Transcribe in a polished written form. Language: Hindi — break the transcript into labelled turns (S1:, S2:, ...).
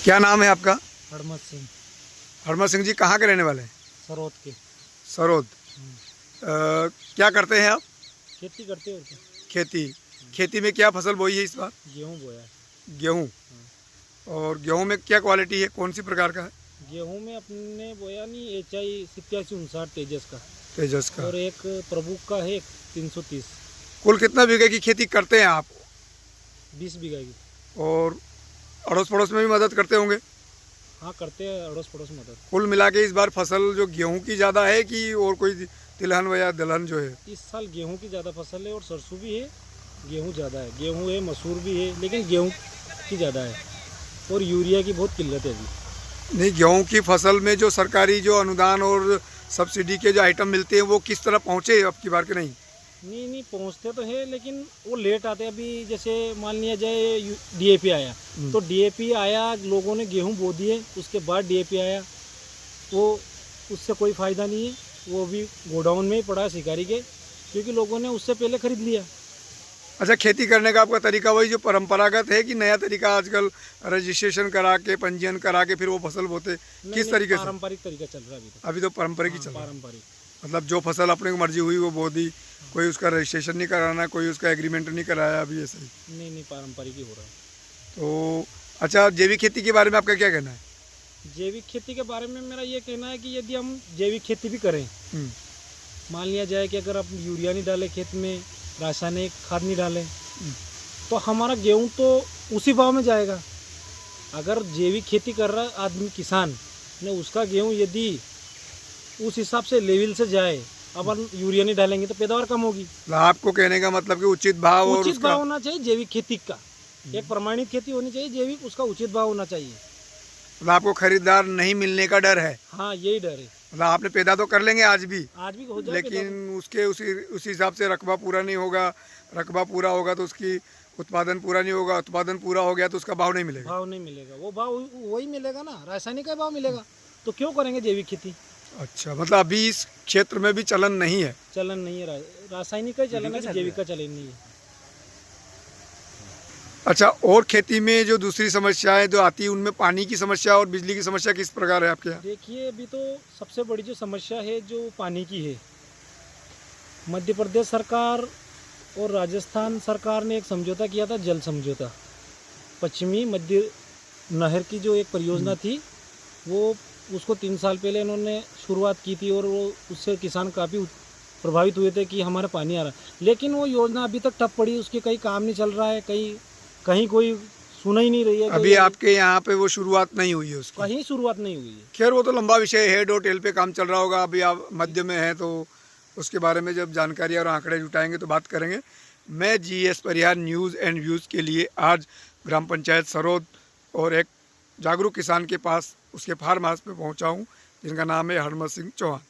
S1: क्या नाम है आपका?
S2: हरमत सिंह।
S1: हरमत सिंह जी कहाँ के रहने वाले हैं?
S2: सरोद के।
S1: सरोद। क्या करते हैं आप?
S2: खेती करते हो क्या?
S1: खेती। खेती में क्या फसल बोई है इस बार?
S2: गेहूँ बोया है।
S1: गेहूँ। और गेहूँ में क्या क्वालिटी है, कौन सी प्रकार का है?
S2: गेहूँ में अपने बोया नहीं HI 8759 तेजस का,
S1: तेजस का।
S2: और एक प्रभु का है 330।
S1: कुल कितना बीघे की खेती करते हैं आप?
S2: 20 बीघा की।
S1: और अड़ोस पड़ोस में भी मदद करते होंगे?
S2: हाँ, करते हैं अड़ोस पड़ोस मदद।
S1: कुल मिला के इस बार फसल जो गेहूँ की ज़्यादा है कि और कोई तिलहन या दलहन जो है?
S2: इस साल गेहूँ की ज़्यादा फसल है और सरसों भी है। गेहूँ ज़्यादा है, गेहूँ है, मसूर भी है, लेकिन गेहूँ की ज़्यादा है और यूरिया की बहुत किल्लत है अभी।
S1: नहीं, गेहूँ की फसल में जो सरकारी जो अनुदान और सब्सिडी के जो आइटम मिलते हैं वो किस तरह पहुँचे अब की बार के नहीं?
S2: नहीं पहुंचते तो है, लेकिन वो लेट आते हैं। अभी जैसे मान लिया जाए DAP आया, तो DAP आया, लोगों ने गेहूं बो दिए, उसके बाद DAP आया, वो उससे कोई फ़ायदा नहीं है। वो भी गोडाउन में ही पड़ा है शिकारी के, क्योंकि लोगों ने उससे पहले खरीद लिया।
S1: अच्छा, खेती करने का आपका तरीका वही जो परंपरागत है कि नया तरीका आजकल रजिस्ट्रेशन करा के पंजीयन करा के फिर वो फसल बोते, किस तरीके से?
S2: पारंपरिक तरीका चल रहा है अभी तो।
S1: अभी तो पारंपरिक ही चल रहा है।
S2: पारंपरिक,
S1: मतलब जो फसल अपने को मर्जी हुई वो बो दी, कोई उसका रजिस्ट्रेशन नहीं कराना, कोई उसका एग्रीमेंट नहीं कराया, अभी ऐसा ही।
S2: नहीं पारंपरिक ही हो रहा है।
S1: तो अच्छा, जैविक खेती के बारे में आपका क्या कहना है?
S2: जैविक खेती के बारे में मेरा ये कहना है कि यदि हम जैविक खेती भी करें, मान लिया जाए कि अगर आप यूरिया नहीं डालें खेत में, रासायनिक खाद नहीं डालें, तो हमारा गेहूं तो उसी भाव में जाएगा। अगर जैविक खेती कर रहा आदमी, किसान ने, उसका गेहूं यदि उस हिसाब से लेवल से जाए, अपन यूरिया नहीं डालेंगे तो पैदावार कम होगी।
S1: आपको कहने का मतलब कि उचित भाव और
S2: उचित भाव होना चाहिए जैविक खेती का। एक प्रमाणित खेती होनी चाहिए जैविक, उसका उचित भाव होना चाहिए।
S1: मतलब आपको खरीदार नहीं मिलने का डर है?
S2: हाँ, यही डर है।
S1: मतलब आपने पैदा तो कर लेंगे आज भी
S2: हो जाए,
S1: लेकिन उसके उसी हिसाब से रकबा पूरा नहीं होगा। रकबा पूरा होगा तो उसकी उत्पादन पूरा नहीं होगा, उत्पादन पूरा हो गया तो उसका भाव नहीं मिलेगा।
S2: भाव नहीं मिलेगा, वो भाव वही मिलेगा ना, रासायनिक का भाव मिलेगा। तो क्यों करेंगे जैविक खेती?
S1: अच्छा, मतलब अभी इस क्षेत्र में भी चलन नहीं है?
S2: चलन नहीं है, रासायनिक का ही चलन है, जैविक का चलन नहीं है।
S1: अच्छा, और खेती में जो दूसरी समस्याएं जो आती है उनमें पानी की समस्या और बिजली की समस्या किस प्रकार है आपके यहाँ?
S2: देखिए, अभी तो सबसे बड़ी जो समस्या है जो पानी की है, मध्य प्रदेश सरकार और राजस्थान सरकार ने एक समझौता किया था, जल समझौता। पश्चिमी मध्य नहर की जो एक परियोजना थी, वो उसको 3 साल पहले इन्होंने शुरुआत की थी, और वो उससे किसान काफ़ी प्रभावित हुए थे कि हमारा पानी आ रहा है। लेकिन वो योजना अभी तक ठप पड़ी, उसके कहीं काम नहीं चल रहा है, कहीं कोई सुना ही नहीं रही है।
S1: अभी आपके यहाँ पे वो शुरुआत नहीं हुई है उसकी?
S2: कहीं शुरुआत नहीं हुई है।
S1: खैर, वो तो लंबा विषय है, डो टेल पे काम चल रहा होगा। अभी आप मध्य में हैं तो उसके बारे में जब जानकारी और आंकड़े जुटाएंगे तो बात करेंगे। मैं GS Parihar news and views के लिए आज ग्राम पंचायत सरोद और एक जागरूक किसान के पास, उसके फार्म हाउस पे पहुँचा हूँ, जिनका नाम है हरमत सिंह चौहान।